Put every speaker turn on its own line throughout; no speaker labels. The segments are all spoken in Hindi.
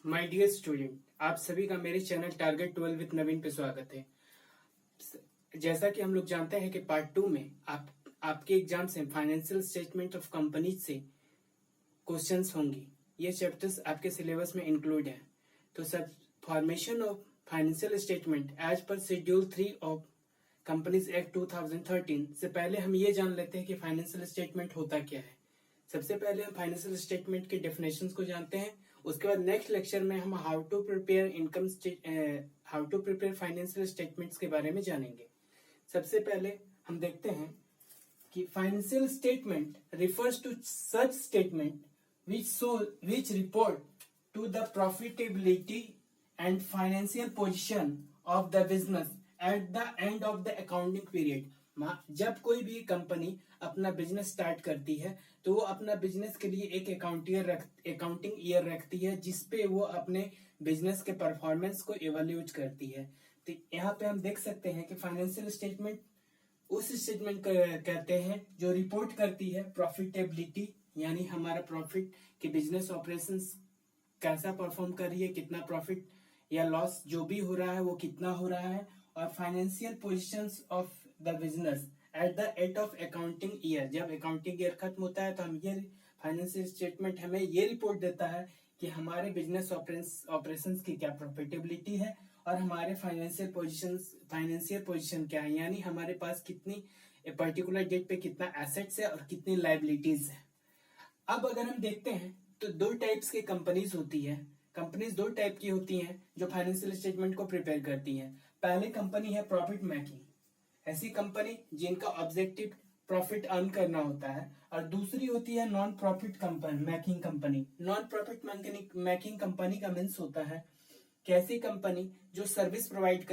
माय डियर स्टूडेंट, आप सभी का मेरे चैनल टारगेट 12 विद नवीन पे स्वागत है। जैसा कि हम लोग जानते हैं कि पार्ट 2 में आपके एग्जाम से फाइनेंशियल स्टेटमेंट ऑफ कंपनी से क्वेश्चंस होंगे। ये चैप्टर्स आपके सिलेबस में इंक्लूड है। तो sir, formation of financial statement as per schedule 3 of companies act 2013 से पहले हम ये जान लेते हैं कि फाइनेंशियल स्टेटमेंट होता क्या है। सबसे पहले हम फाइनेंशियल स्टेटमेंट के डेफिनेशंस को जानते हैं। उसके बाद नेक्स्ट लेक्चर में हम how to prepare financial statements के बारे में जानेंगे। सबसे पहले हम देखते हैं कि financial statement refers to such statement which report to the profitability and financial position of the business at the end of the accounting period। जब कोई भी कंपनी अपना बिजनेस स्टार्ट करती है तो वो अपना बिजनेस के लिए एक अकाउंटिंग ईयर रखती है जिसपे वो अपने बिजनेस के परफॉर्मेंस को इवेल्यूएट करती है। तो यहाँ पे हम देख सकते हैं कि फाइनेंशियल स्टेटमेंट उस स्टेटमेंट कहते हैं जो रिपोर्ट करती है प्रॉफिटेबिलिटी, यानी हमारा प्रॉफिट कि बिजनेस ऑपरेशंस कैसा परफॉर्म कर रही है, कितना प्रॉफिट या लॉस जो भी हो रहा है वो कितना हो रहा है, और financial positions of the business at the end of accounting year. जब अकाउंटिंग ईयर खत्म होता है तो हम ये फाइनेंशियल स्टेटमेंट हमें ये रिपोर्ट देता है कि हमारे बिजनेस ऑपरेशंस की क्या प्रॉफिटेबिलिटी है और हमारे फाइनेंशियल पोजीशन क्या है, यानी हमारे पास कितनी पर्टिकुलर डेट पे कितना एसेट्स है और कितनी लाइबिलिटीज है। अब अगर हम देखते हैं तो दो टाइप्स की कंपनीज होती है। कंपनीज दो टाइप की होती हैं जो फाइनेंशियल स्टेटमेंट को प्रिपेयर करती हैं। पहले कंपनी है प्रॉफिट मेकिंग, ऐसी कंपनी जिनका ऑब्जेक्टिव प्रॉफिट अर्न करना होता है, और दूसरी होती है non profit making company. Non profit making company का मीन्स होता है कि ऐसी कंपनी जो सर्विस प्रोवाइड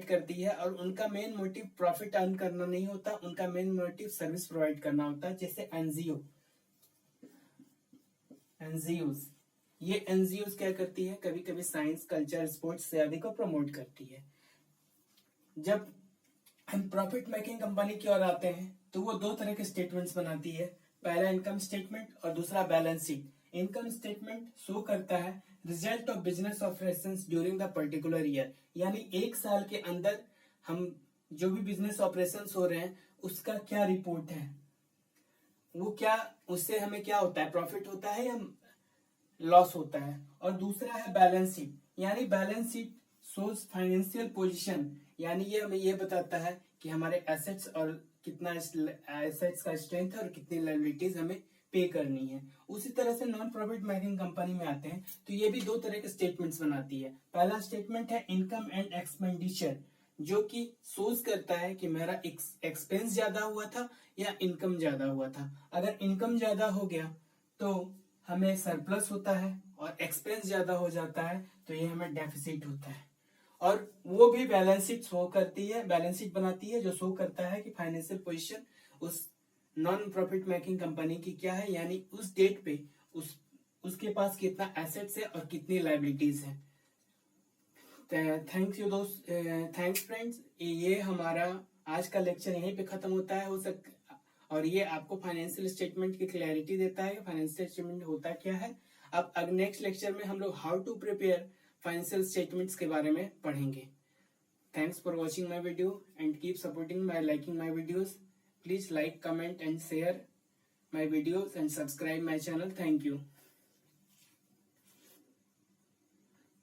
करती है और उनका मेन मोटिव प्रॉफिट अर्न करना नहीं होता, उनका मेन मोटिव सर्विस प्रोवाइड करना होता है। जैसे एनजीओज, ये एनजीओज क्या करती है, कभी कभी साइंस, कल्चर, स्पोर्ट्स से आदि को प्रमोट करती है। जब हम प्रॉफिट मेकिंग कंपनी की ओर आते हैं तो वो दो तरह के स्टेटमेंट्स बनाती है। पहला इनकम स्टेटमेंट और दूसरा balance sheet. Income statement show करता है result of business operations during the particular year, यानी एक साल के अंदर हम जो भी बिजनेस ऑपरेशंस हो रहे हैं उसका क्या रिपोर्ट है, वो क्या, उससे हमें क्या होता है, प्रॉफिट होता है या लॉस होता है। और दूसरा है बैलेंस शीट, यानी balance sheet shows financial position, यानी ये हमें ये बताता है कि हमारे एसेट्स और कितना एसेट्स का स्ट्रेंथ है और कितनी लायबिलिटीज हमें पे करनी है। उसी तरह से नॉन प्रॉफिट मेकिंग कंपनी में आते हैं तो ये भी दो तरह के स्टेटमेंट्स बनाती है। पहला स्टेटमेंट है इनकम एंड एक्सपेंडिचर, जो कि सोच करता है कि मेरा एक्सपेंस ज्यादा हुआ था या इनकम ज्यादा हुआ था। अगर इनकम ज्यादा हो गया तो हमें सरप्लस होता है, और एक्सपेंस ज्यादा हो जाता है तो ये हमें डेफिसिट होता है। और वो भी बैलेंस शीट शो करती है, बैलेंस शीट बनाती है जो शो करता है कि फाइनेंशियल पोजीशन उस नॉन प्रॉफिट मेकिंग कंपनी की क्या है, यानी उस डेट पे उसके पास कितना एसेट्स है और कितनी लायबिलिटीज है। थैंक्स फ्रेंड्स, ये हमारा आज का लेक्चर यहीं पे खत्म होता है और ये आपको फाइनेंशियल स्टेटमेंट की क्लैरिटी देता है कि फाइनेंशियल स्टेटमेंट होता क्या है। अब नेक्स्ट लेक्चर में हम लोग how to prepare financial statements के बारे में पढ़ेंगे। Thanks for watching my video and keep supporting by liking my videos. Please like, comment and share my videos and subscribe my channel. Thank you.